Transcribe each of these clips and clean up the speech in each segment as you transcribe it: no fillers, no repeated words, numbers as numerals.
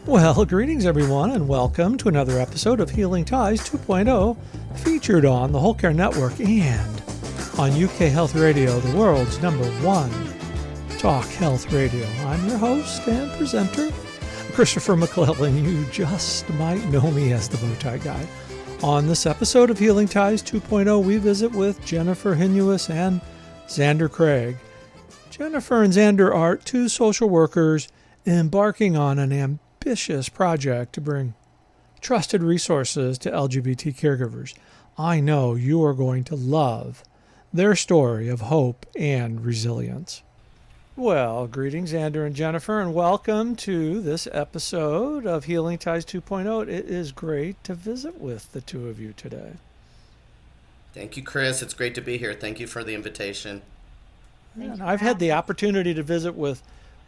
Well, greetings everyone, and welcome to another episode of Healing Ties 2.0, featured on the Whole Care Network and on UK Health Radio, the world's #1 talk health radio. I'm your host and presenter, Christopher McClellan. You just might know me as the Bowtie Guy. On this episode of Healing Ties 2.0, we visit with Jennifer Henius and Zander Keig. Jennifer and Zander are two social workers embarking on an ambitious project to bring trusted resources to LGBT caregivers. I know you are going to love their story of hope and resilience. Well, greetings, Zander and Jennifer, and welcome to this episode of Healing Ties 2.0. It is great to visit with the two of you today. Thank you, Chris. It's great to be here. Thank you for the invitation. And I've had the opportunity to visit with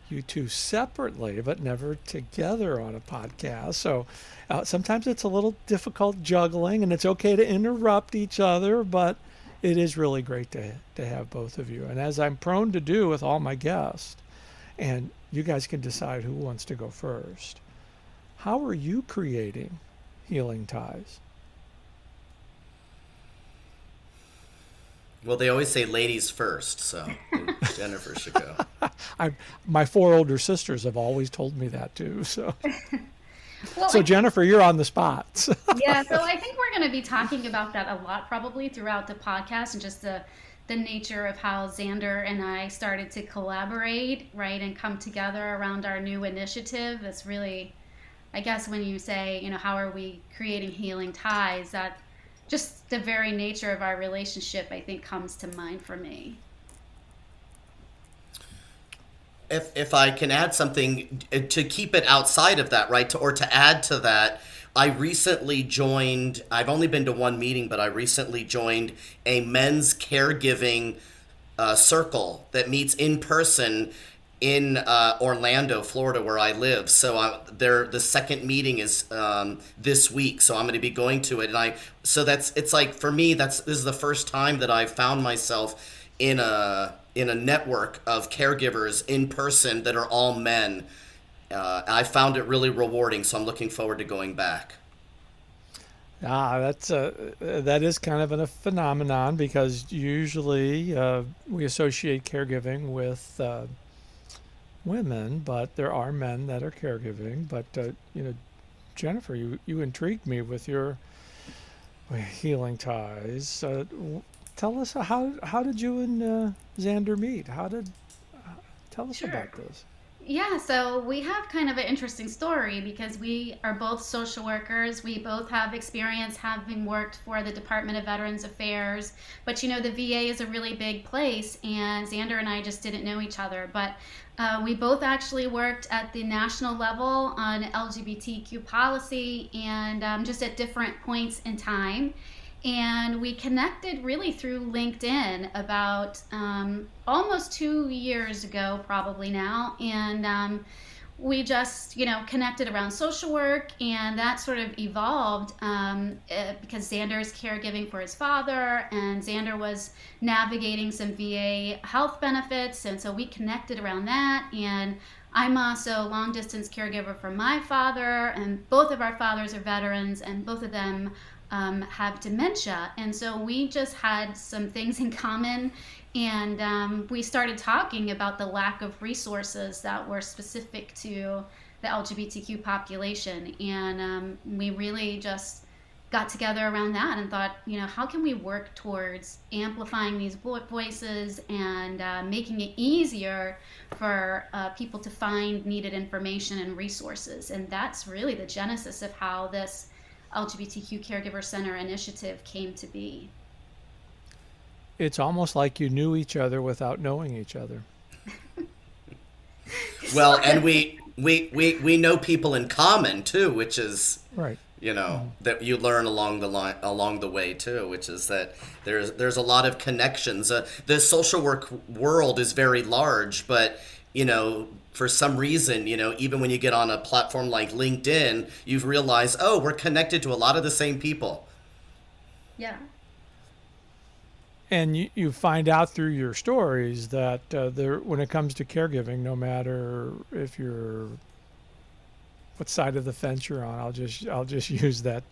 you two separately, but never together on a podcast. So sometimes it's a little difficult juggling, and it's okay to interrupt each other, but it is really great to have both of you. And as I'm prone to do with all my guests, and you guys can decide who wants to go first, how are you creating Healing Ties? Well, they always say ladies first, so Jennifer should go. My 4 older sisters have always told me that too. So, Well, Jennifer, you're on the spot. Yeah, so I think we're going to be talking about that a lot probably throughout the podcast, and just the nature of how Zander and I started to collaborate, right, and come together around our new initiative. It's really, I guess, when you say, how are we creating Healing Ties, that just the very nature of our relationship, I think, comes to mind for me. If I can add something to keep it outside of that, right, or to add to that, I recently joined, I've only been to one meeting, but I recently joined a men's caregiving circle that meets in person in Orlando, Florida, where I live. So the second meeting is this week, so I'm going to be going to it. And it's like, for me, this is the first time that I've found myself in a network of caregivers in person that are all men. I found it really rewarding, so I'm looking forward to going back. That is kind of a phenomenon, because usually we associate caregiving with women, but there are men that are caregiving. But Jennifer, you intrigued me with your Healing Ties. Tell us, how did you and Zander meet? Tell us about this. Yeah, so we have kind of an interesting story, because we are both social workers. We both have experience having worked for the Department of Veterans Affairs. But the VA is a really big place, and Zander and I just didn't know each other. But we both actually worked at the national level on LGBTQ policy, and just at different points in time. And we connected really through LinkedIn about almost 2 years ago, probably now. And we just, connected around social work, and that sort of evolved because Zander is caregiving for his father, and Zander was navigating some VA health benefits. And so we connected around that. And I'm also a long distance caregiver for my father, and both of our fathers are veterans, and both of them have dementia. And so we just had some things in common, and we started talking about the lack of resources that were specific to the LGBTQ population. And we really just got together around that and thought, how can we work towards amplifying these voices and making it easier for people to find needed information and resources. And that's really the genesis of how this LGBTQ Caregiver Center initiative came to be. It's almost like you knew each other without knowing each other. Well, and we know people in common too, which is right. That you learn along the way too, which is that there's a lot of connections. The social work world is very large, but for some reason, even when you get on a platform like LinkedIn, you've realized, we're connected to a lot of the same people. Yeah. And you find out through your stories that when it comes to caregiving, no matter if you're what side of the fence you're on. I'll just use that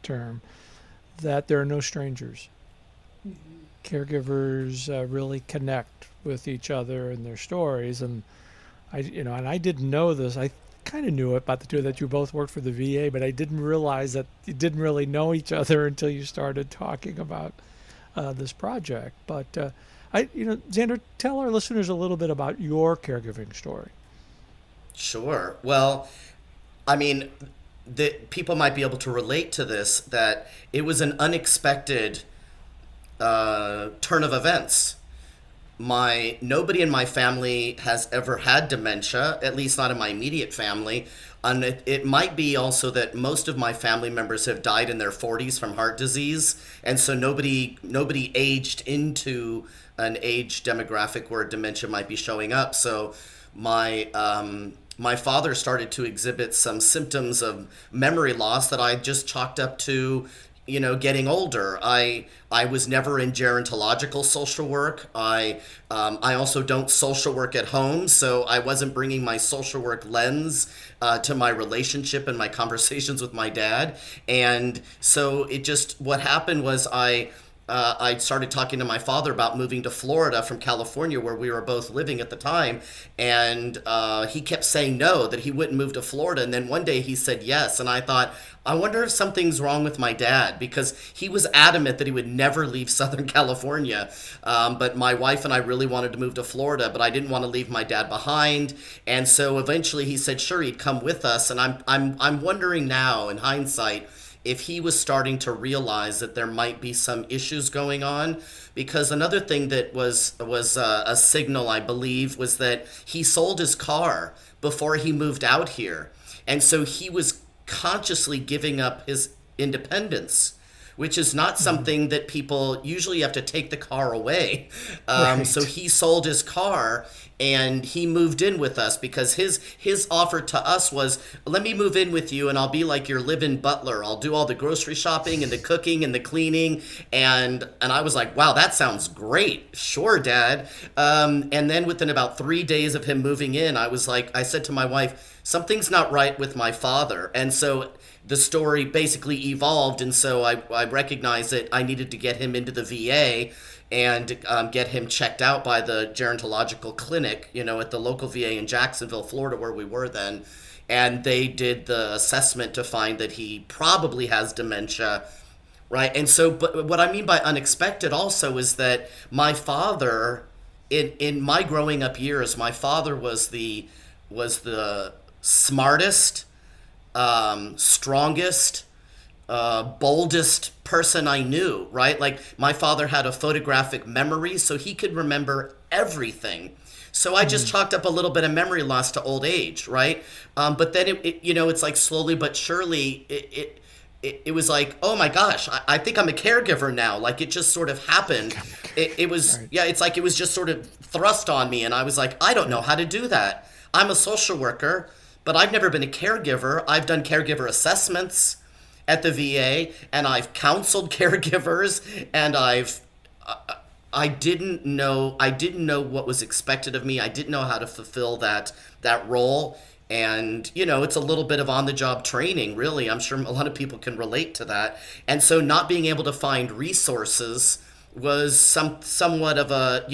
term. That there are no strangers. Caregivers really connect with each other and their stories, and I didn't know this. I kind of knew it about the two, that you both worked for the VA, but I didn't realize that you didn't really know each other until you started talking about this project. But Zander, tell our listeners a little bit about your caregiving story. Sure. Well, I mean, people might be able to relate to this, that it was an unexpected turn of events. Nobody in my family has ever had dementia, at least not in my immediate family. And it might be also that most of my family members have died in their 40s from heart disease. And so nobody aged into an age demographic where dementia might be showing up. So my father started to exhibit some symptoms of memory loss that I just chalked up to, getting older. I was never in gerontological social work. I also don't social work at home, so I wasn't bringing my social work lens to my relationship and my conversations with my dad. And so what happened was I started talking to my father about moving to Florida from California, where we were both living at the time. And he kept saying no, that he wouldn't move to Florida. And then one day he said yes. And I thought, I wonder if something's wrong with my dad, because he was adamant that he would never leave Southern California. But my wife and I really wanted to move to Florida, but I didn't want to leave my dad behind. And so eventually he said, sure, he'd come with us. And I'm wondering now, in hindsight, if he was starting to realize that there might be some issues going on. Because another thing that was a signal, I believe, was that he sold his car before he moved out here. And so he was consciously giving up his independence, which is not something that people usually have to take the car away. Right. So he sold his car and he moved in with us, because his offer to us was, let me move in with you and I'll be like your live-in butler. I'll do all the grocery shopping and the cooking and the cleaning. And I was like, wow, that sounds great. Sure, Dad. And then within about 3 days of him moving in, I said to my wife, something's not right with my father. And so the story basically evolved. And so I recognized that I needed to get him into the VA and get him checked out by the gerontological clinic, at the local VA in Jacksonville, Florida, where we were then. And they did the assessment to find that he probably has dementia, right? And so, but what I mean by unexpected also is that my father, in my growing up years, my father was the smartest, strongest, boldest person I knew, right? Like, my father had a photographic memory, so he could remember everything. So I just chalked up a little bit of memory loss to old age, right? But then it's like slowly but surely it was like, oh my gosh, I think I'm a caregiver now. Like, it just sort of happened. It was, right. Yeah, it's like it was just sort of thrust on me, and I was like, I don't know how to do that. I'm a social worker, but I've never been a caregiver. I've done caregiver assessments at the VA, and I've counseled caregivers, and I didn't know what was expected of me. I didn't know how to fulfill that role. And, it's a little bit of on-the-job training, really. I'm sure a lot of people can relate to that. And so not being able to find resources was somewhat of a,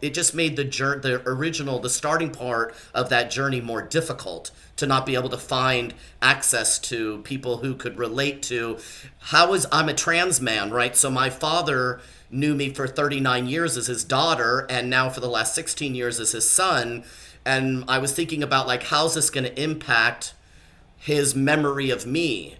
it just made the starting part of that journey more difficult, to not be able to find access to people who could relate to I'm a trans man, right? So my father knew me for 39 years as his daughter, and now for the last 16 years as his son. And I was thinking about, like, how's this going to impact his memory of me?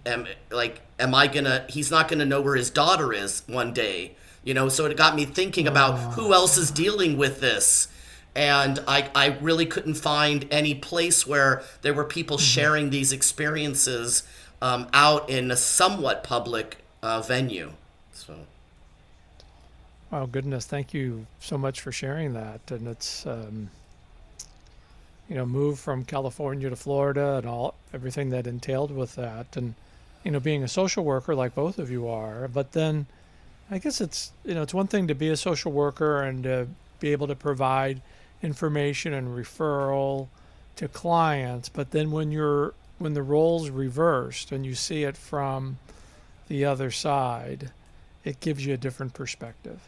He's not going to know where his daughter is one day, so it got me thinking about who else is dealing with this. And I really couldn't find any place where there were people sharing these experiences out in a somewhat public venue. So. Oh, goodness. Thank you so much for sharing that. And it's, move from California to Florida and everything that entailed with that. And, being a social worker like both of you are, but then I guess it's one thing to be a social worker and to be able to provide information and referral to clients, but then when you're when the roles reversed and you see it from the other side, it gives you a different perspective.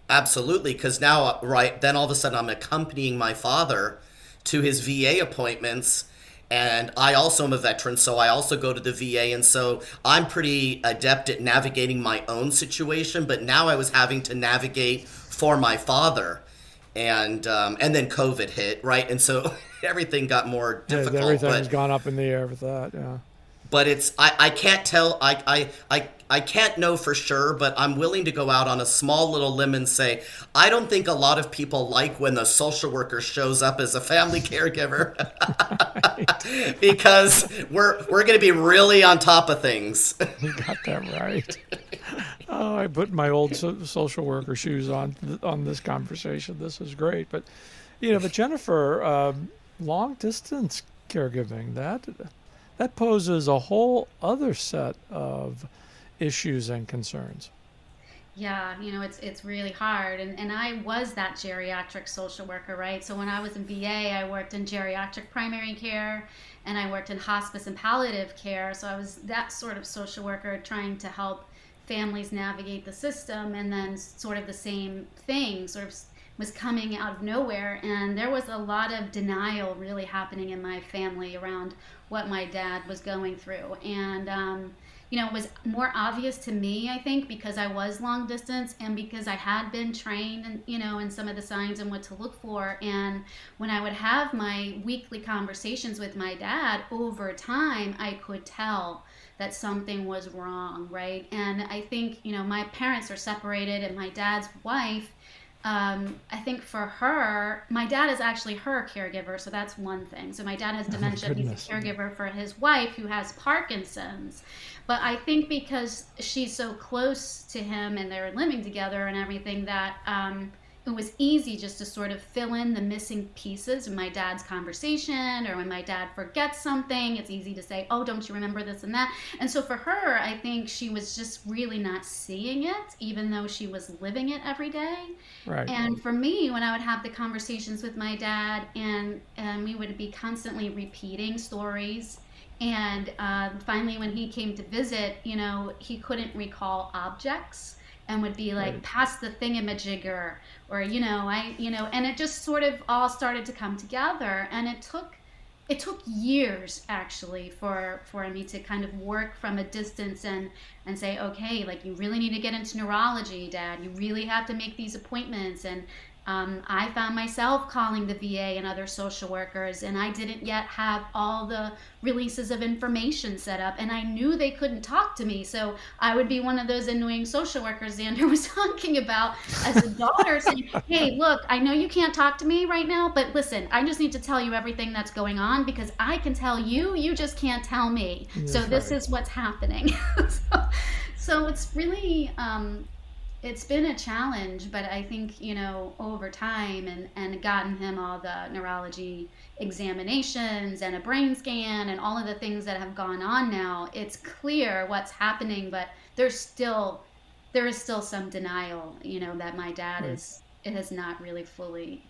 Absolutely, because now, right, then all of a sudden I'm accompanying my father to his VA appointments, and I also am a veteran, so I also go to the VA, and so I'm pretty adept at navigating my own situation, but now I was having to navigate for my father, and then COVID hit, right, and so everything got more difficult. Yeah, everything's gone up in the air with that, yeah. But it's I can't tell I can't know for sure, but I'm willing to go out on a small little limb and say I don't think a lot of people like when the social worker shows up as a family caregiver because we're going to be really on top of things. You got that right. Oh, I put my old social worker shoes on this conversation. This is great, but but Jennifer, long distance caregiving, that poses a whole other set of issues and concerns. Yeah, it's really hard. And I was that geriatric social worker, right? So when I was in VA, I worked in geriatric primary care and I worked in hospice and palliative care. So I was that sort of social worker trying to help families navigate the system, and then sort of the same thing sort of was coming out of nowhere. And there was a lot of denial really happening in my family around what my dad was going through. And, it was more obvious to me, I think, because I was long distance and because I had been trained, in some of the signs and what to look for. And when I would have my weekly conversations with my dad, over time, I could tell that something was wrong, right? And I think, my parents are separated, and my dad's wife, I think for her, my dad is actually her caregiver, so that's one thing. So my dad has dementia, he's a caregiver for his wife who has Parkinson's. But I think because she's so close to him and they're living together and everything, that it was easy just to sort of fill in the missing pieces in my dad's conversation, or when my dad forgets something, it's easy to say, oh, don't you remember this and that? And so for her, I think she was just really not seeing it, even though she was living it every day. Right. And for me, when I would have the conversations with my dad, and we would be constantly repeating stories, and finally when he came to visit, he couldn't recall objects, and would be like, pass the thingamajigger, or, and it just sort of all started to come together. And it took years, actually, for me to kind of work from a distance and say, okay, like, you really need to get into neurology, Dad. You really have to make these appointments. And I found myself calling the VA and other social workers, and I didn't yet have all the releases of information set up, and I knew they couldn't talk to me. So I would be one of those annoying social workers Zander was talking about as a daughter, saying, hey, look, I know you can't talk to me right now, but listen, I just need to tell you everything that's going on, because I can tell you, you just can't tell me. So this is what's happening. So it's really... it's been a challenge, but I think, over time and gotten him all the neurology examinations and a brain scan and all of the things that have gone on now, it's clear what's happening, but there is still some denial, that my dad is not really fully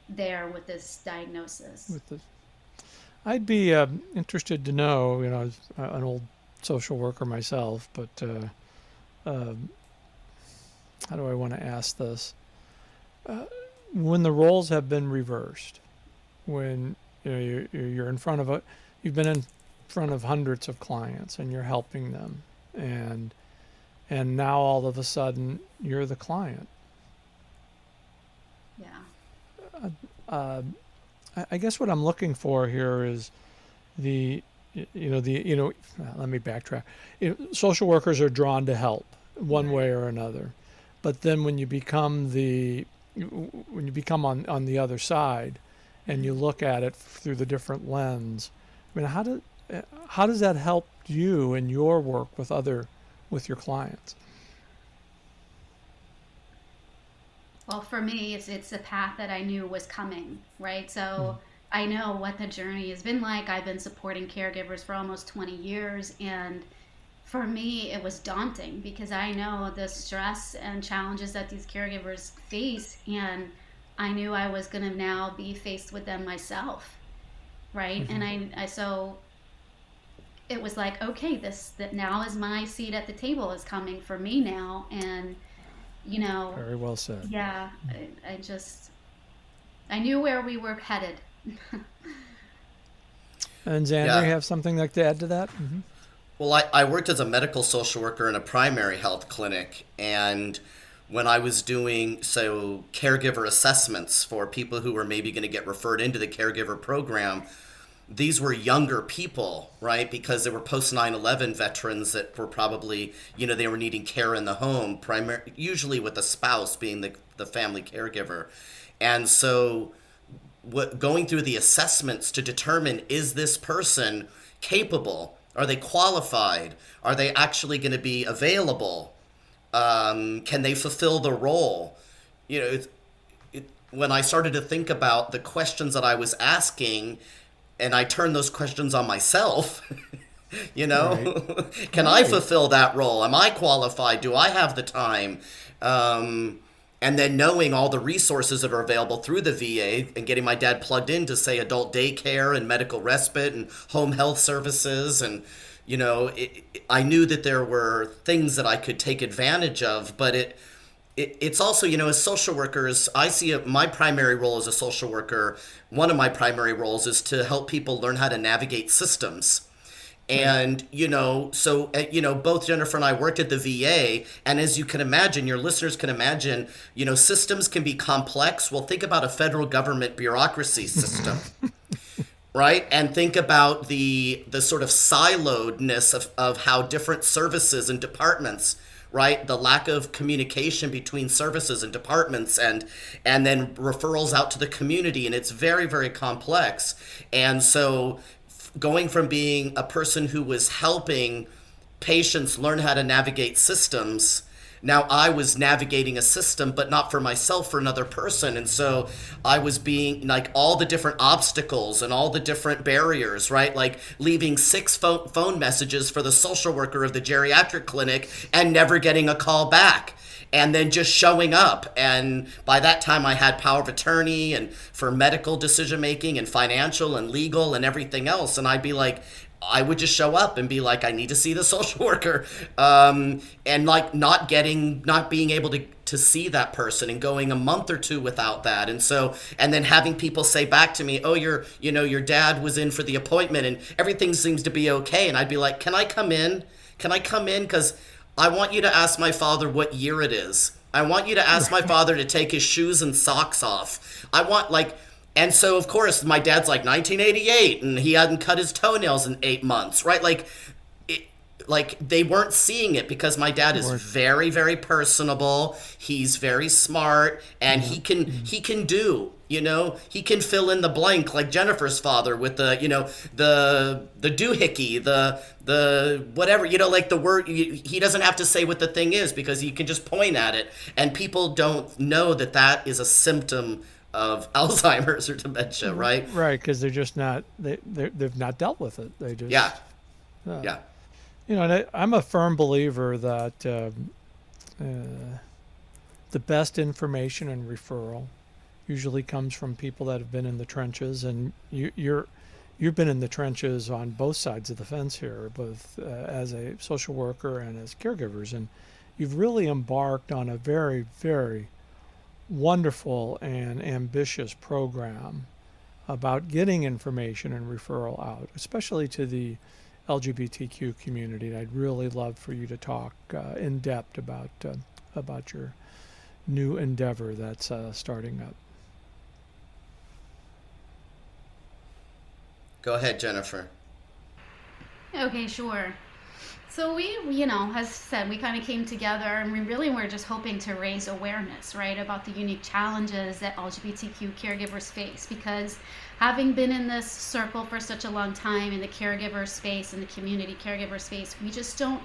there with this diagnosis. I'd be interested to know, as an old social worker myself, but how do I want to ask this? When the roles have been reversed, when you're in front of you've been in front of hundreds of clients and you're helping them, and now all of a sudden you're the client. Yeah. I guess what I'm looking for here is let me backtrack. Social workers are drawn to help one way or another. But then when you become on the other side and you look at it through the different lens, I mean, how does that help you in your work with your clients? Well, for me, it's a path that I knew was coming, right? So I know what the journey has been like. I've been supporting caregivers for almost 20 years, and for me, it was daunting because I know the stress and challenges that these caregivers face, and I knew I was going to now be faced with them myself. right? And so it was like, okay, that now is my seat at the table is coming for me now. And Very well said. yeah, I knew where we were headed. And Zander, Yeah. you have something like to add to that? Mm-hmm. Well, I worked as a medical social worker in a primary health clinic, and when I was doing caregiver assessments for people who were maybe going to get referred into the caregiver program, these were younger people, right? Because they were post 9/11 veterans that were probably, they were needing care in the home, usually with a spouse being the family caregiver. And so going through the assessments to determine, is this person capable? Are they qualified? Are they actually going to be available? Can they fulfill the role? When I started to think about the questions that I was asking, and I turned those questions on myself, Right. Can I fulfill that role? Am I qualified? Do I have the time? And then knowing all the resources that are available through the VA and getting my dad plugged into, say, adult daycare and medical respite and home health services. And, I knew that there were things that I could take advantage of, but it's also, as social workers, I see my primary role as a social worker. One of my primary roles is to help people learn how to navigate systems. And, both Jennifer and I worked at the VA. And as you can imagine, your listeners can imagine, systems can be complex. Well, think about a federal government bureaucracy system, right? And think about the sort of siloedness of how different services and departments, right? The lack of communication between services and departments and then referrals out to the community. And it's very, very complex. And so going from being a person who was helping patients learn how to navigate systems, now I was navigating a system, but not for myself, for another person. And so I was being like all the different obstacles and all the different barriers, right? Like leaving 6 phone messages for the social worker of the geriatric clinic and never getting a call back. And then just showing up. And by that time I had power of attorney and for medical decision making and financial and legal and everything else. And I would just show up and be like, I need to see the social worker. And like not being able to see that person and going a month or two without that. And then having people say back to me, oh, your dad was in for the appointment and everything seems to be okay. And I'd be like, can I come in? Because I want you to ask my father what year it is. I want you to ask my father to take his shoes and socks off. And so of course my dad's like 1988 and he hadn't cut his toenails in 8 months, right? Like they weren't seeing it because my dad is very, very personable. He's very smart and he can do, he can fill in the blank like Jennifer's father with the doohickey, the whatever, like the word, he doesn't have to say what the thing is because he can just point at it. And people don't know that is a symptom of Alzheimer's or dementia, right? Right, because they're just not, they've not dealt with it. They just... Yeah. And I'm a firm believer that the best information and referral usually comes from people that have been in the trenches, and you've been in the trenches on both sides of the fence here, both as a social worker and as caregivers, and you've really embarked on a very, very wonderful and ambitious program about getting information and referral out, especially to the LGBTQ community. I'd really love for you to talk in depth about your new endeavor that's starting up. Go ahead, Jennifer. Okay, sure. So we, as said, we kind of came together and we really were just hoping to raise awareness, right, about the unique challenges that LGBTQ caregivers face, because having been in this circle for such a long time in the caregiver space, in the community caregiver space, we just don't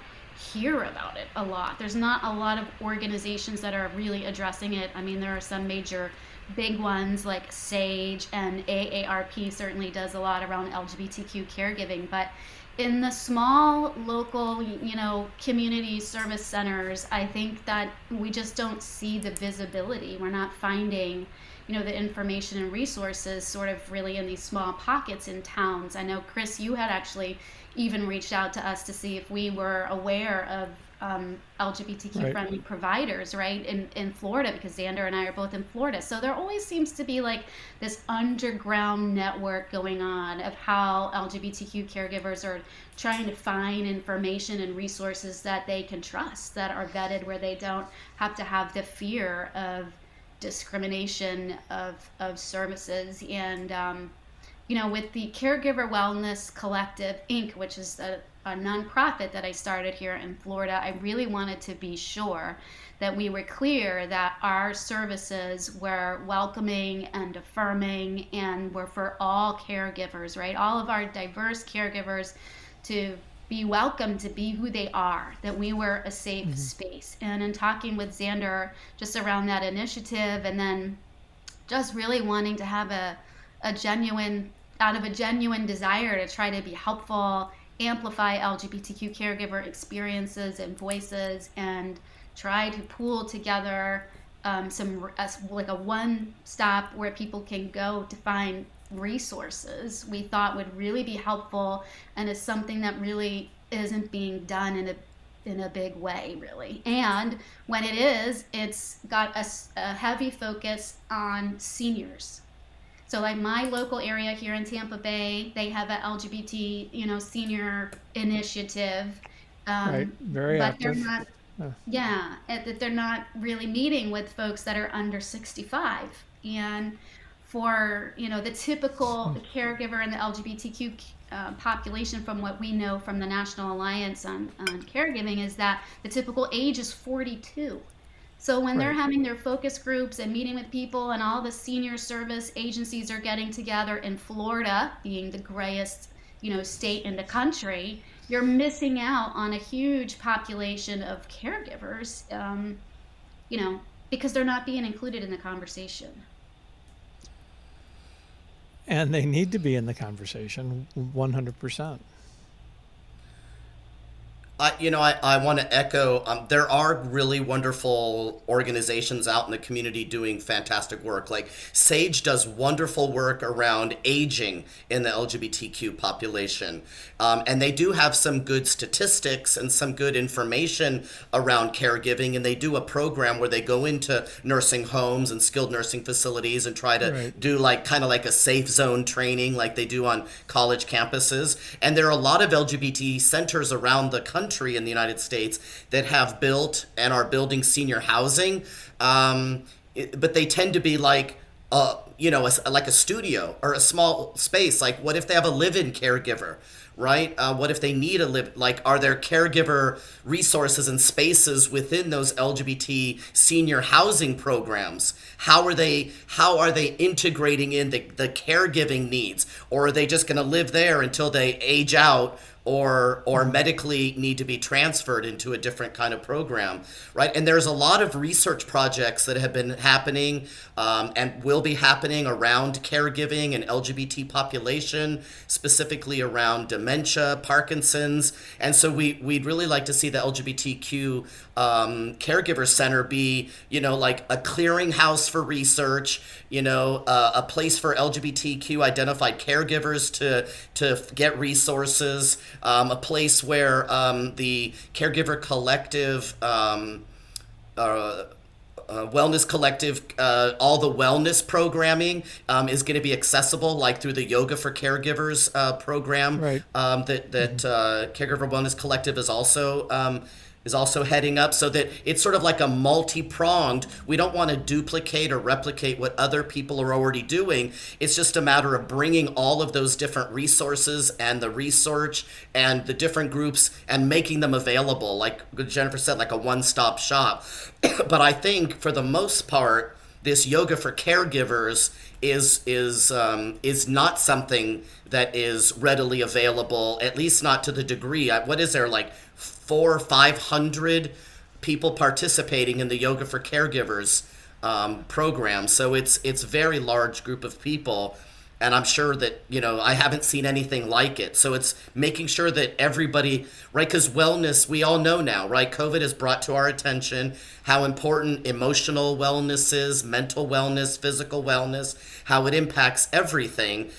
hear about it a lot. There's not a lot of organizations that are really addressing it. I mean, there are some major big ones like SAGE, and AARP certainly does a lot around LGBTQ caregiving, but in the small local, community service centers, I think that we just don't see the visibility. We're not finding, the information and resources sort of really in these small pockets in towns. I know, Chris, you had actually even reached out to us to see if we were aware of LGBTQ friendly providers, right, in Florida, because Zander and I are both in Florida. So there always seems to be like this underground network going on of how LGBTQ caregivers are trying to find information and resources that they can trust, that are vetted, where they don't have to have the fear of discrimination of services. And with the Caregiver Wellness Collective Inc., which is a nonprofit that I started here in Florida, I really wanted to be sure that we were clear that our services were welcoming and affirming and were for all caregivers, right? All of our diverse caregivers to be welcome to be who they are, that we were a safe space. And in talking with Zander just around that initiative, and then just really wanting to have a genuine desire to try to be helpful, amplify LGBTQ caregiver experiences and voices, and try to pool together like a one-stop where people can go to find resources, we thought would really be helpful, and is something that really isn't being done in a big way, really. And when it is, it's got a heavy focus on seniors. So like my local area here in Tampa Bay, they have an LGBT, senior initiative. Right, very but active. They're not really meeting with folks that are under 65. And for, the typical caregiver in the LGBTQ population, from what we know from the National Alliance on Caregiving, is that the typical age is 42. So when they're having their focus groups and meeting with people, and all the senior service agencies are getting together in Florida, being the grayest, state in the country, you're missing out on a huge population of caregivers, because they're not being included in the conversation. And they need to be in the conversation 100%. I want to echo, there are really wonderful organizations out in the community doing fantastic work. Like SAGE does wonderful work around aging in the LGBTQ population. And they do have some good statistics and some good information around caregiving. And they do a program where they go into nursing homes and skilled nursing facilities and try to do kind of like a safe zone training like they do on college campuses. And there are a lot of LGBT centers around the country in the United States that have built and are building senior housing, but they tend to be like a studio or a small space. Like, what if they have a live-in caregiver, right? What if they need are there caregiver resources and spaces within those LGBT senior housing programs? How are they integrating in the caregiving needs? Or are they just going to live there until they age out or medically need to be transferred into a different kind of program, right? And there's a lot of research projects that have been happening and will be happening around caregiving and LGBT population, specifically around dementia, Parkinson's. And so we'd really like to see the LGBTQ Caregiver Center be, like a clearinghouse for research, a place for LGBTQ identified caregivers to get resources, a place where the Caregiver Collective Wellness Collective, all the wellness programming is going to be accessible, like through the Yoga for Caregivers program that Caregiver Wellness Collective is also heading up, so that it's sort of like a multi-pronged. We don't want to duplicate or replicate what other people are already doing. It's just a matter of bringing all of those different resources and the research and the different groups and making them available, like Jennifer said, like a one-stop shop. But I think for the most part, this Yoga for Caregivers is not something that is readily available, at least not to the degree. What is there, like 400 or 500 people participating in the Yoga for Caregivers program? So it's a very large group of people. And I'm sure that, I haven't seen anything like it. So it's making sure that everybody, right? Because wellness, we all know now, right? COVID has brought to our attention how important emotional wellness is, mental wellness, physical wellness, how it impacts everything.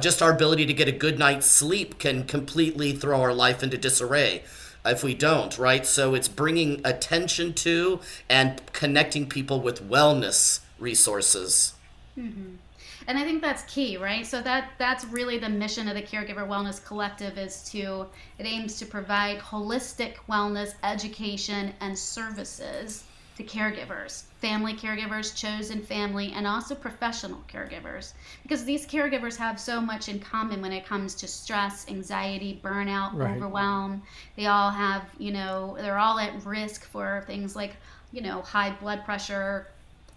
Just our ability to get a good night's sleep can completely throw our life into disarray if we don't, right? So it's bringing attention to and connecting people with wellness resources. Mm-hmm. And I think that's key, right? So that's really the mission of the Caregiver Wellness Collective it aims to provide holistic wellness education and services to caregivers, family caregivers, chosen family, and also professional caregivers. Because these caregivers have so much in common when it comes to stress, anxiety, burnout, Right. overwhelm. They all have, they're all at risk for things like, high blood pressure,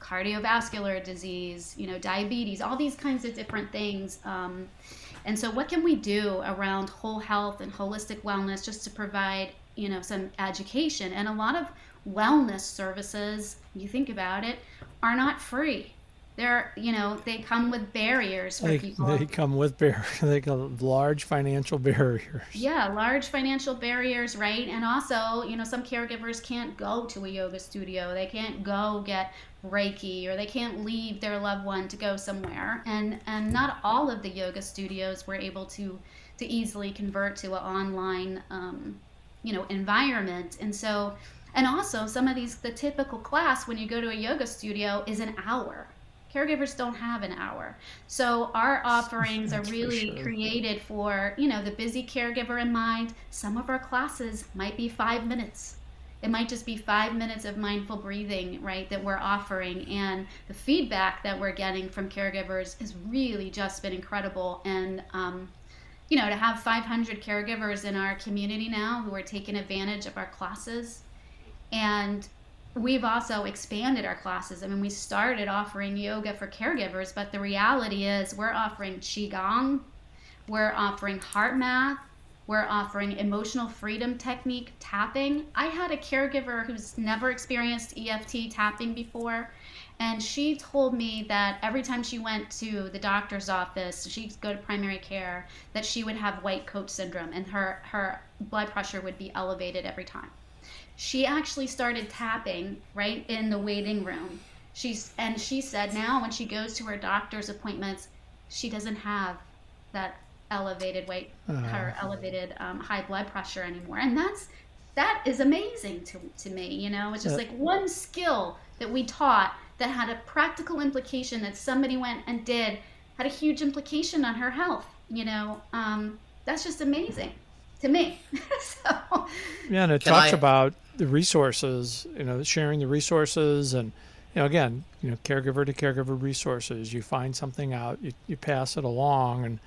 cardiovascular disease, diabetes, all these kinds of different things. And so what can we do around whole health and holistic wellness just to provide, some education? And a lot of wellness services, you think about it, are not free. They come with barriers for people. They come with large financial barriers. Yeah, large financial barriers, right? And also, some caregivers can't go to a yoga studio. They can't go get Reiki, or they can't leave their loved one to go somewhere. And not all of the yoga studios were able to easily convert to an online, environment. And also some of the typical class when you go to a yoga studio is an hour. Caregivers don't have an hour. So our offerings are really created for, the busy caregiver in mind. Some of our classes might be 5 minutes. It might just be 5 minutes of mindful breathing, right, that we're offering. And the feedback that we're getting from caregivers has really just been incredible. And, to have 500 caregivers in our community now who are taking advantage of our classes. And we've also expanded our classes. I mean, we started offering yoga for caregivers, but the reality is we're offering Qigong, we're offering heart math, we're offering emotional freedom technique tapping. I had a caregiver who's never experienced EFT tapping before, and she told me that every time she went to the doctor's office, she'd go to primary care, that she would have white coat syndrome and her blood pressure would be elevated every time. She actually started tapping right in the waiting room. She said now when she goes to her doctor's appointments, she doesn't have that elevated high blood pressure anymore. And that is amazing to me. It's just like one skill that we taught that had a practical implication that somebody went and did, had a huge implication on her health. That's just amazing to me. So yeah, and it talks about the resources, sharing the resources, and again, caregiver to caregiver resources. You find something out, you pass it along, and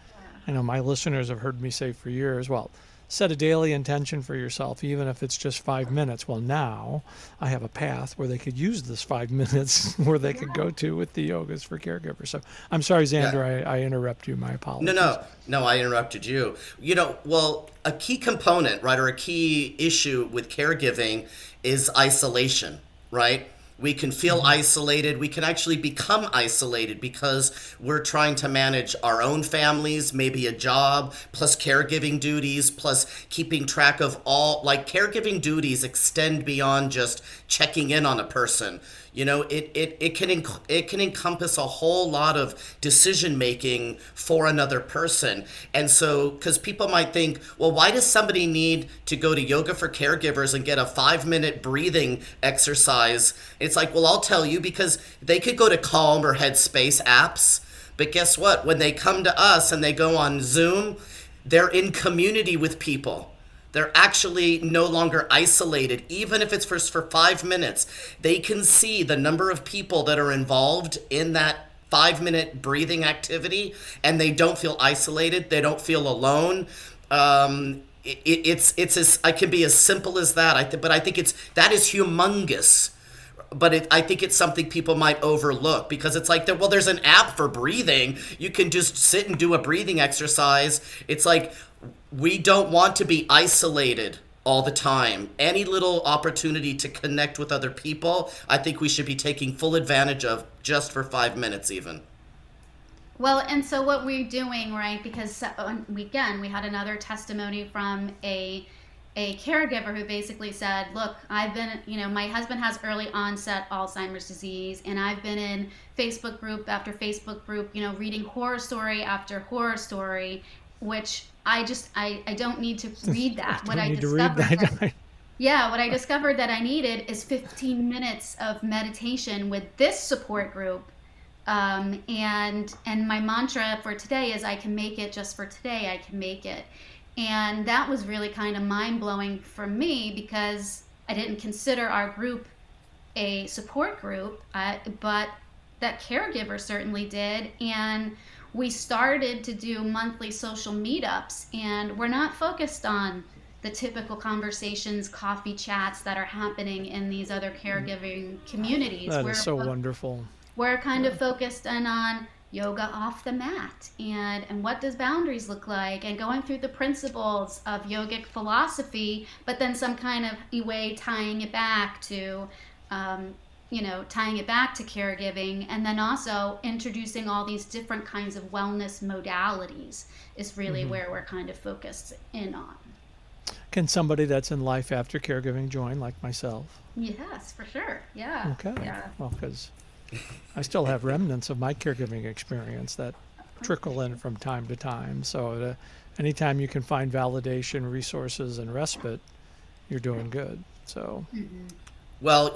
I know my listeners have heard me say for years, well, set a daily intention for yourself, even if it's just 5 minutes. Well, now I have a path where they could use this 5 minutes where they could go to with the yogas for caregivers. So I'm sorry, Zander, I interrupt you. My apologies. No, I interrupted you. Well, a key component, right, or a key issue with caregiving is isolation, right? We can feel isolated. We can actually become isolated because we're trying to manage our own families, maybe a job, plus caregiving duties, plus keeping track of caregiving duties extend beyond just checking in on a person. It can encompass a whole lot of decision making for another person. And so, because people might think, well, why does somebody need to go to yoga for caregivers and get a 5-minute breathing exercise? It's like, well, I'll tell you, because they could go to Calm or Headspace apps, but guess what? When they come to us and they go on Zoom, they're in community with people. They're actually no longer isolated. Even if it's for 5 minutes, they can see the number of people that are involved in that 5-minute breathing activity, and they don't feel isolated. They don't feel alone. It can be as simple as that. But I think that is humongous. But I think it's something people might overlook, because it's like, well, there's an app for breathing. You can just sit and do a breathing exercise. It's like, we don't want to be isolated all the time. Any little opportunity to connect with other people, I think we should be taking full advantage of, just for 5 minutes even. Well, and so what we're doing, right? Because we had another testimony from a caregiver who basically said, "Look, I've been, my husband has early onset Alzheimer's disease, and I've been in Facebook group after Facebook group, reading horror story after horror story, which I don't need to read that. I don't need to read that. Yeah, what I discovered that I needed is 15 minutes of meditation with this support group. And my mantra for today is I can make it just for today. I can make it. And that was really kind of mind blowing for me because I didn't consider our group a support group, but that caregiver certainly did. And we started to do monthly social meetups, and we're not focused on the typical conversations, coffee chats that are happening in these other caregiving communities. That is so wonderful. We're kind of focused on yoga off the mat and what does boundaries look like, and going through the principles of yogic philosophy, but then some kind of way tying it back to caregiving, and then also introducing all these different kinds of wellness modalities is really where we're kind of focused in on. Can somebody that's in life after caregiving join, like myself? Yes, for sure. Yeah. Okay. Yeah. Well, because I still have remnants of my caregiving experience that trickle in from time to time. So anytime you can find validation, resources, and respite, you're doing good. So. Well,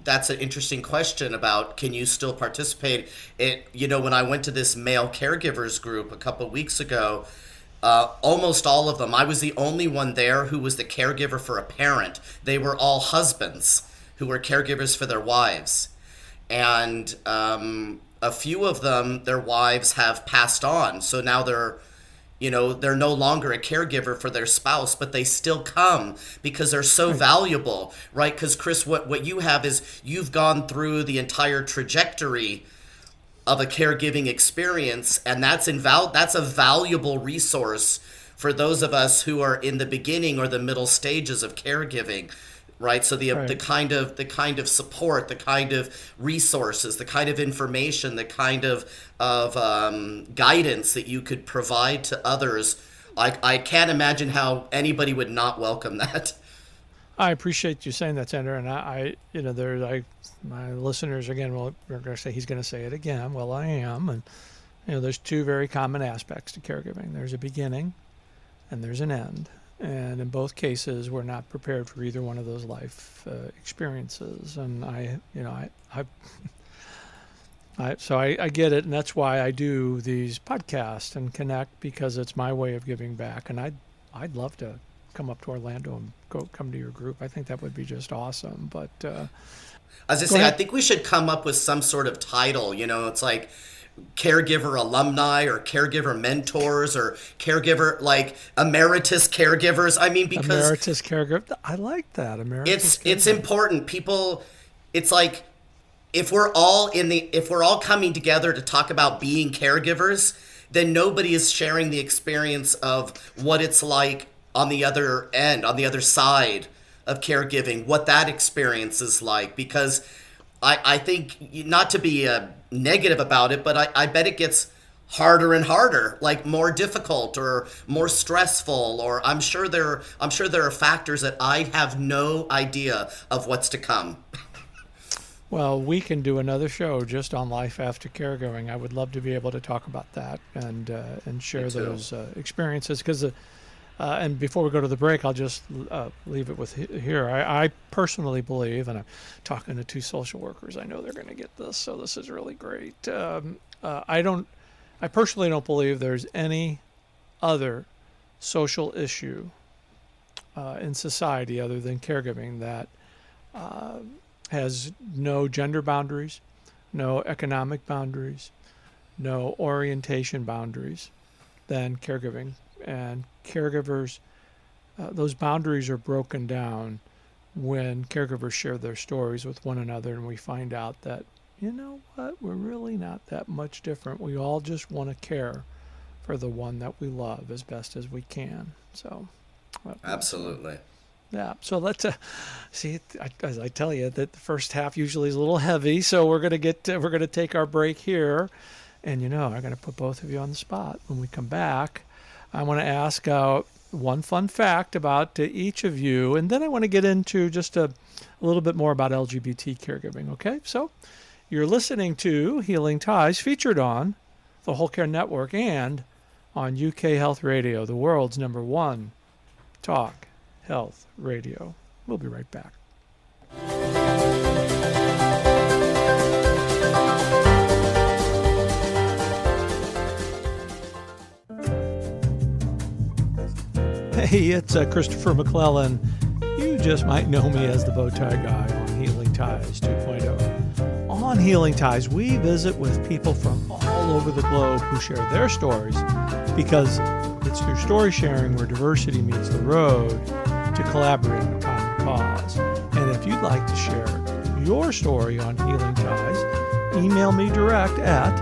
that's an interesting question about can you still participate? When I went to this male caregivers group a couple of weeks ago, almost all of them, I was the only one there who was the caregiver for a parent. They were all husbands who were caregivers for their wives. And a few of them, their wives have passed on. So now they're no longer a caregiver for their spouse, but they still come because they're so valuable, right? Because Chris, what you have is you've gone through the entire trajectory of a caregiving experience, and that's a valuable resource for those of us who are in the beginning or the middle stages of caregiving. Right. So the kind of support, the kind of resources, the kind of information, the kind of guidance that you could provide to others, I can't imagine how anybody would not welcome that. I appreciate you saying that, Zander, and my listeners again. Well, we're going to say he's going to say it again. Well, I am, and there's two very common aspects to caregiving. There's a beginning, and there's an end. And in both cases, we're not prepared for either one of those life experiences. And so I get it, and that's why I do these podcasts and connect, because it's my way of giving back. And I'd love to come up to Orlando and come to your group. I think that would be just awesome. But as I say, I think we should come up with some sort of title. It's like caregiver alumni or caregiver mentors or caregiver, like emeritus caregivers. I mean, because emeritus caregiver, I like that. Emeritus it's important. People, it's like if we're all coming together to talk about being caregivers, then nobody is sharing the experience of what it's like on the other end, on the other side of caregiving, what that experience is like. Because I think, not to be negative about it, but I bet it gets harder and harder, like more difficult or more stressful, or I'm sure there are factors that I have no idea of what's to come. Well, we can do another show just on life after caregiving. I would love to be able to talk about that and share those experiences, because and before we go to the break, I'll just leave it with here. I personally believe, and I'm talking to two social workers, I know they're going to get this, so this is really great. I personally don't believe there's any other social issue in society other than caregiving that has no gender boundaries, no economic boundaries, no orientation boundaries than caregiving. And caregivers, those boundaries are broken down when caregivers share their stories with one another, and we find out that, we're really not that much different. We all just want to care for the one that we love as best as we can. So, absolutely. Yeah. So let's see. As I tell you, that the first half usually is a little heavy. So we're gonna take our break here, And I'm going to put both of you on the spot. When we come back, I want to ask one fun fact about each of you, and then I want to get into just a little bit more about LGBT caregiving, okay? So you're listening to Healing Ties, featured on the Whole Care Network and on UK Health Radio, the world's #1 talk health radio. We'll be right back. Hey, it's Christopher McClellan. You just might know me as the Bowtie Guy on Healing Ties 2.0. On Healing Ties, we visit with people from all over the globe who share their stories, because it's through story sharing where diversity meets the road to collaborating a common cause. And if you'd like to share your story on Healing Ties, email me direct at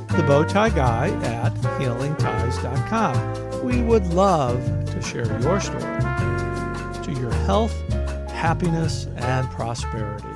thebowtieguy@healingties.com. We would love to share your story to your health, happiness, and prosperity.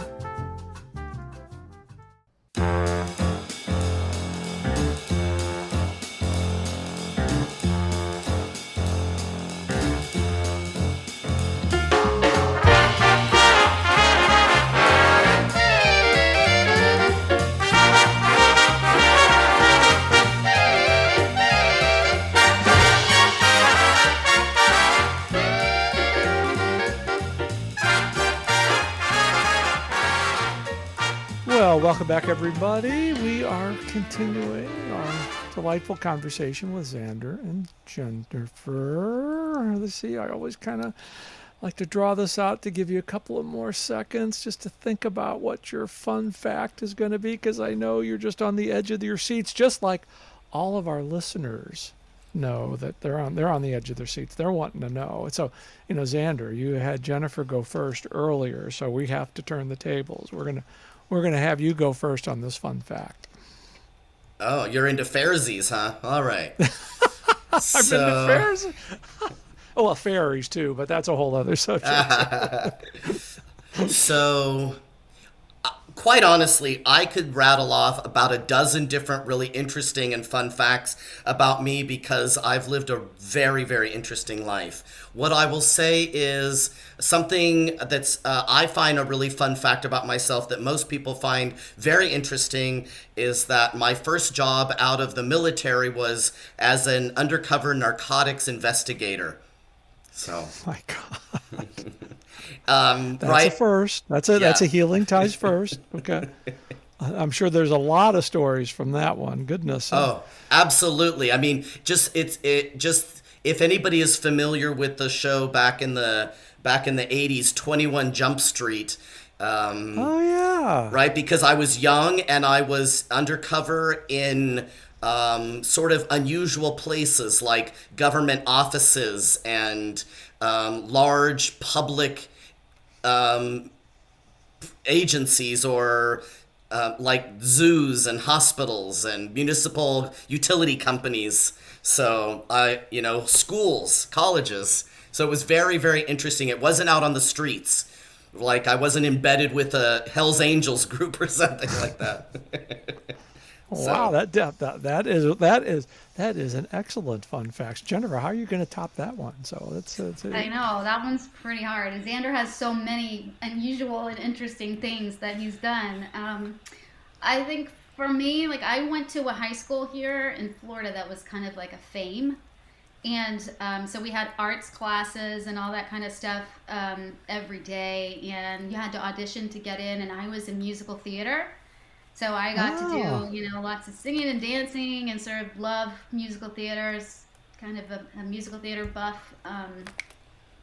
Welcome back, everybody. We are continuing our delightful conversation with Zander and Jennifer. Let's see, I always kind of like to draw this out to give you a couple of more seconds just to think about what your fun fact is going to be, because I know you're just on the edge of your seats, just like all of our listeners know that they're on the edge of their seats. They're wanting to know. So, Zander, you had Jennifer go first earlier, so we have to turn the tables. We're going to have you go first on this fun fact. Oh, you're into fairsies, huh? All right. I've been to fairs. Oh, well, fairies too, but that's a whole other subject. So, quite honestly, I could rattle off about a dozen different really interesting and fun facts about me, because I've lived a very, very interesting life. What I will say is something that's I find a really fun fact about myself that most people find very interesting is that my first job out of the military was as an undercover narcotics investigator. So, oh my God. That's right? a first. That's a Healing Ties first. Okay. I'm sure there's a lot of stories from that one. Goodness. Oh, absolutely. I mean, if anybody is familiar with the show back in the 80s, 21 Jump Street. Oh yeah. Right, because I was young and I was undercover in sort of unusual places like government offices and large public agencies, or like zoos and hospitals and municipal utility companies. So schools, colleges. So it was very, very interesting. It wasn't out on the streets. Like I wasn't embedded with a Hell's Angels group or something like that. Wow, that is an excellent fun fact. Jennifer, how are you going to top that one? So I know that one's pretty hard. And Zander has so many unusual and interesting things that he's done. I think for me, like I went to a high school here in Florida that was kind of like a fame. And so we had arts classes and all that kind of stuff every day. And you had to audition to get in. And I was in musical theater. So I got to do, lots of singing and dancing and sort of love musical theaters, kind of a musical theater buff.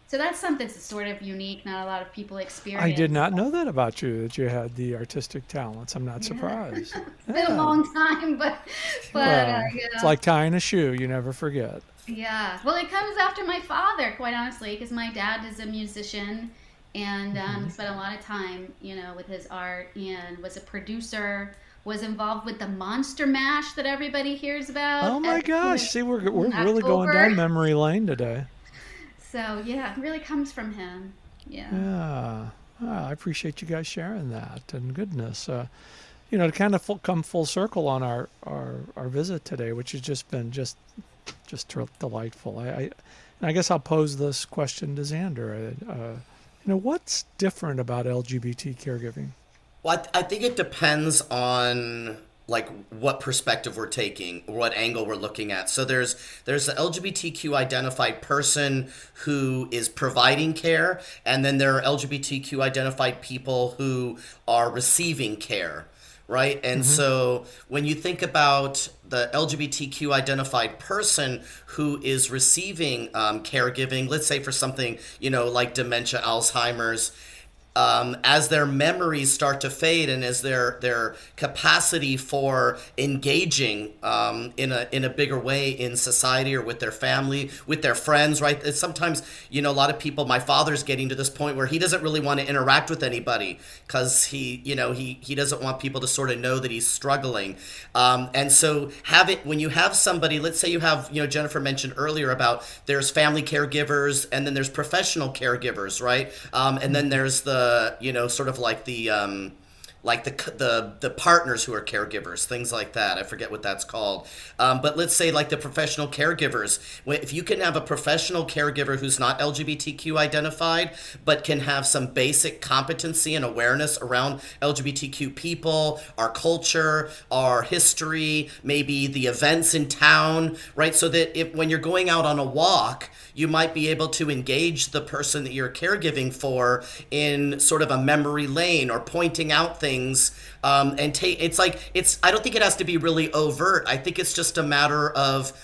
So that's something that's sort of unique. Not a lot of people experience. I did not know that about you, that you had the artistic talents. I'm not surprised. It's been a long time, but it's like tying a shoe. You never forget. Yeah. Well, it comes after my father, quite honestly, because my dad is a musician and spent a lot of time, with his art, and was a producer, was involved with the Monster Mash that everybody hears about. Oh my gosh. See, we're really going down memory lane today. So, yeah, it really comes from him. Yeah. Yeah. I appreciate you guys sharing that. And goodness, to kind of come full circle on our visit today, which has just been just delightful. And I guess I'll pose this question to Zander. What's different about LGBT caregiving? Well, I think it depends on like what perspective we're taking, what angle we're looking at. So there's the LGBTQ identified person who is providing care, and then there are LGBTQ identified people who are receiving care, right? And so when you think about the LGBTQ identified person who is receiving caregiving, let's say for something, like dementia, Alzheimer's, as their memories start to fade and as their capacity for engaging in a bigger way in society or with their family, with their friends, right? It's sometimes, a lot of people, my father's getting to this point where he doesn't really want to interact with anybody because he doesn't want people to sort of know that he's struggling. And so when you have somebody, let's say you have, Jennifer mentioned earlier about there's family caregivers and then there's professional caregivers, right? And then there's the sort of like the partners who are caregivers, things like that. I forget what that's called. But let's say like the professional caregivers. If you can have a professional caregiver who's not LGBTQ identified, but can have some basic competency and awareness around LGBTQ people, our culture, our history, maybe the events in town, right? So that when you're going out on a walk, you might be able to engage the person that you're caregiving for in sort of a memory lane or pointing out things. I don't think it has to be really overt. I think it's just a matter of,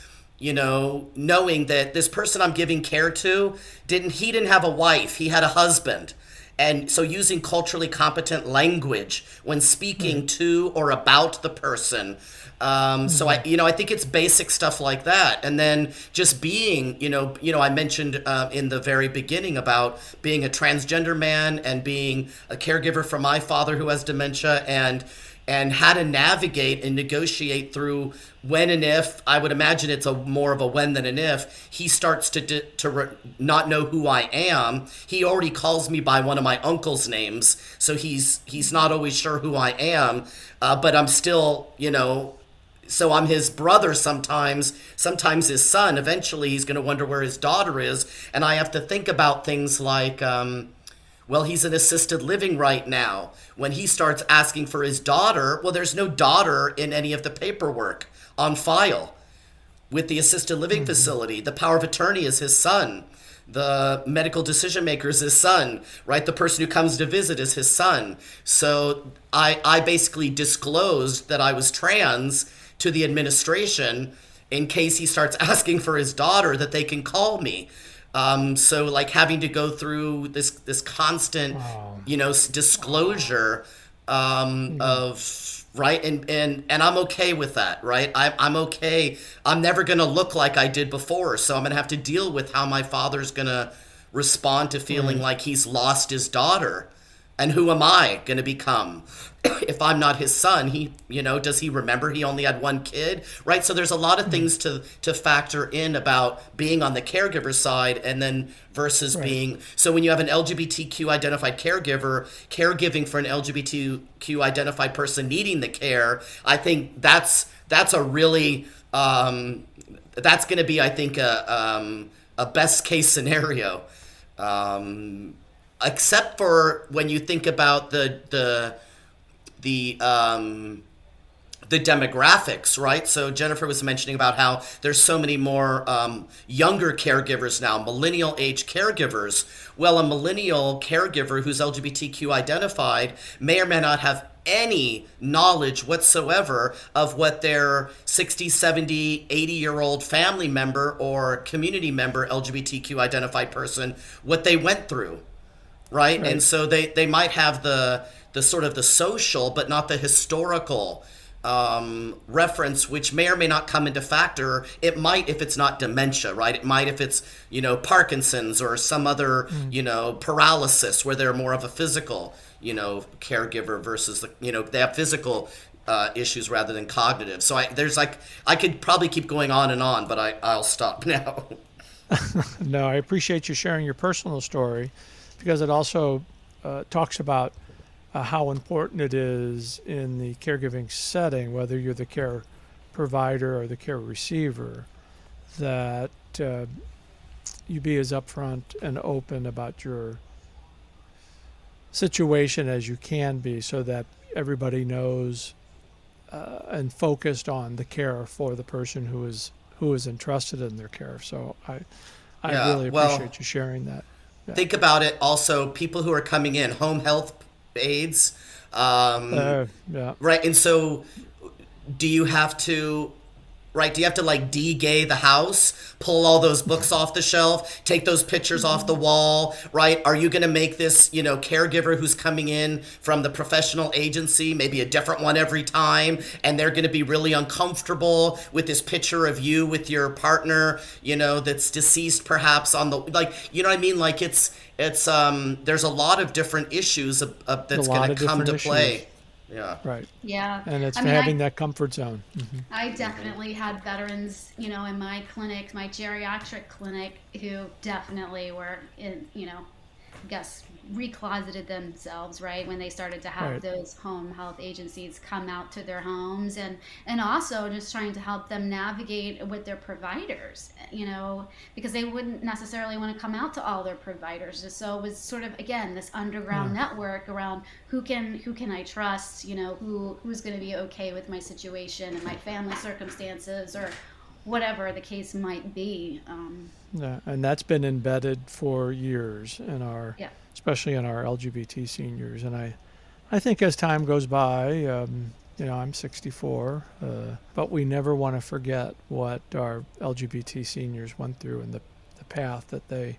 knowing that this person I'm giving care to didn't have a wife, he had a husband. And so using culturally competent language when speaking to or about the person. So I think it's basic stuff like that. And then just being, I mentioned in the very beginning about being a transgender man and being a caregiver for my father who has dementia and how to navigate and negotiate through when and if, I would imagine it's more of a when than an if, he starts to not know who I am. He already calls me by one of my uncle's names, so he's not always sure who I am, but I'm still, so I'm his brother sometimes his son. Eventually he's going to wonder where his daughter is, and I have to think about things like, well, he's in assisted living right now. When he starts asking for his daughter, well, there's no daughter in any of the paperwork on file with the assisted living facility. The power of attorney is his son. The medical decision maker is his son, right? The person who comes to visit is his son. So I basically disclosed that I was trans to the administration in case he starts asking for his daughter that they can call me. So like having to go through this constant, disclosure of, right, and I'm okay with that, right? I'm okay. I'm never gonna look like I did before, so I'm gonna have to deal with how my father's gonna respond to feeling like he's lost his daughter. And who am I going to become if I'm not his son? Does he remember he only had one kid, right? So there's a lot of things to factor in about being on the caregiver side and then versus being. So when you have an LGBTQ identified caregiver, caregiving for an LGBTQ identified person needing the care, I think that's a really, that's going to be, I think, a best case scenario. Except for when you think about the demographics, right? So Jennifer was mentioning about how there's so many more younger caregivers now, millennial age caregivers. Well, a millennial caregiver who's LGBTQ identified may or may not have any knowledge whatsoever of what their 60, 70, 80-year-old family member or community member, LGBTQ identified person, what they went through. Right? And so they might have the sort of the social, but not the historical reference, which may or may not come into factor. It might if it's not dementia, right? It might if it's, Parkinson's or some other, paralysis where they're more of a physical, caregiver versus, they have physical issues rather than cognitive. So I could probably keep going on and on, but I'll stop now. No, I appreciate you sharing your personal story, because it also talks about how important it is in the caregiving setting, whether you're the care provider or the care receiver, that you be as upfront and open about your situation as you can be, so that everybody knows and focused on the care for the person who is entrusted in their care. So I really appreciate you sharing that. Yeah. Think about it also, people who are coming in, home health aides, right? And so do you have to like de-gay the house, pull all those books off the shelf, take those pictures off the wall, right? Are you going to make this, caregiver who's coming in from the professional agency, maybe a different one every time, and they're going to be really uncomfortable with this picture of you with your partner, that's deceased perhaps on the, like, you know what I mean? Like it's there's a lot of different issues that's going to come to play. Yeah. Right. Yeah. And it's having that comfort zone. Mm-hmm. I definitely had veterans, in my clinic, my geriatric clinic, who definitely were in, recloseted themselves, right, when they started to have those home health agencies come out to their homes, and also just trying to help them navigate with their providers, because they wouldn't necessarily want to come out to all their providers. So it was sort of, again, this underground network around who can I trust, who's going to be okay with my situation and my family circumstances, or whatever the case might be. And that's been embedded for years in our, especially in our LGBT seniors. And I think as time goes by, I'm 64, but we never want to forget what our LGBT seniors went through and the path that they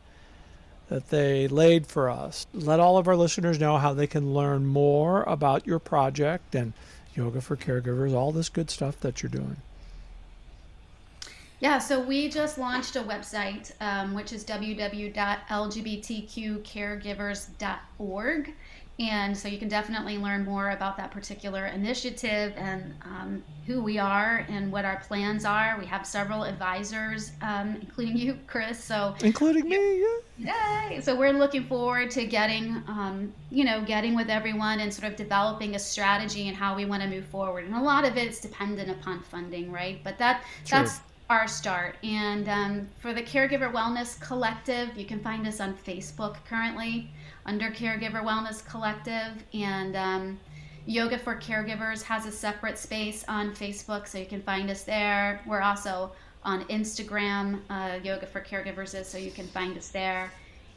laid for us. Let all of our listeners know how they can learn more about your project and Yoga for Caregivers, all this good stuff that you're doing. Yeah, so we just launched a website, which is www.lgbtqcaregivers.org. And so you can definitely learn more about that particular initiative and who we are and what our plans are. We have several advisors, including you, Chris. Including me, yeah. Yay! So we're looking forward to getting with everyone and sort of developing a strategy and how we want to move forward. And a lot of it's dependent upon funding, right? But that's our start. And for the Caregiver Wellness Collective, you can find us on Facebook currently under Caregiver Wellness Collective, and Yoga for Caregivers has a separate space on Facebook, so you can find us there. We're also on Instagram, Yoga for Caregivers is, so you can find us there.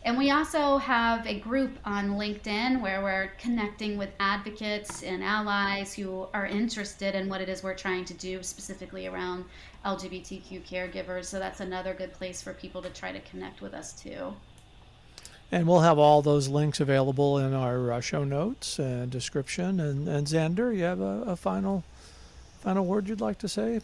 And we also have a group on LinkedIn where we're connecting with advocates and allies who are interested in what it is we're trying to do specifically around LGBTQ caregivers. So that's another good place for people to try to connect with us too. And we'll have all those links available in our show notes and description. And Zander, you have a final word you'd like to say?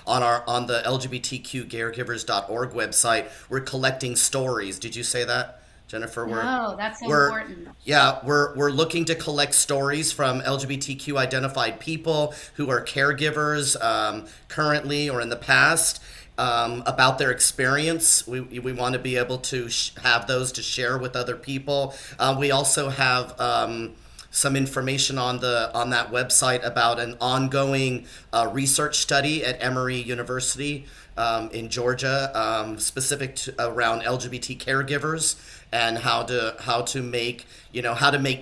On the LGBTQcaregivers.org website, we're collecting stories. Did you say that, Jennifer? No, that's important. Yeah, we're looking to collect stories from LGBTQ identified people who are caregivers currently or in the past. About their experience. We want to be able to have those to share with other people. We also have some information on that website about an ongoing research study at Emory University in Georgia, specific to around LGBT caregivers and how to make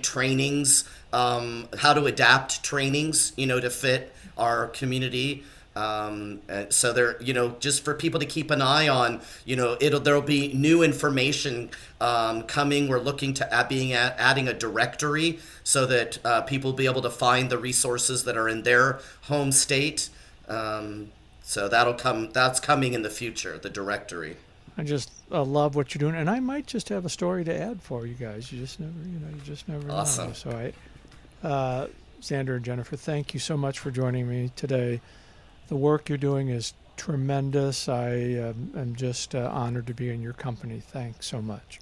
trainings, how to adapt trainings, to fit our community. So there, just for people to keep an eye on, there'll be new information coming. We're looking to adding a directory so that people will be able to find the resources that are in their home state. So that's coming in the future, the directory. I just love what you're doing, and I might just have a story to add for you guys. You just never Awesome. know. So Zander and Jennifer, thank you so much for joining me today. The work you're doing is tremendous. I am just honored to be in your company. Thanks so much.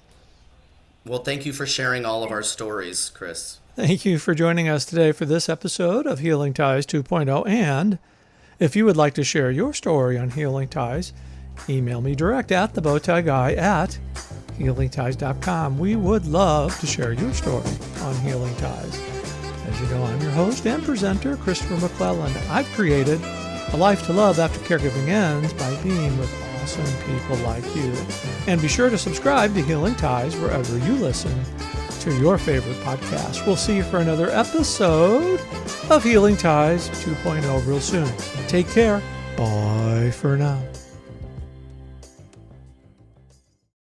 Well, thank you for sharing all of our stories, Chris. Thank you for joining us today for this episode of Healing Ties 2.0. And if you would like to share your story on Healing Ties, email me direct at thebowtieguy@healingties.com. We would love to share your story on Healing Ties. As you know, I'm your host and presenter, Christopher McClelland. I've created a life to love after caregiving ends by being with awesome people like you. And be sure to subscribe to Healing Ties wherever you listen to your favorite podcast. We'll see you for another episode of Healing Ties 2.0 real soon. Take care. Bye for now.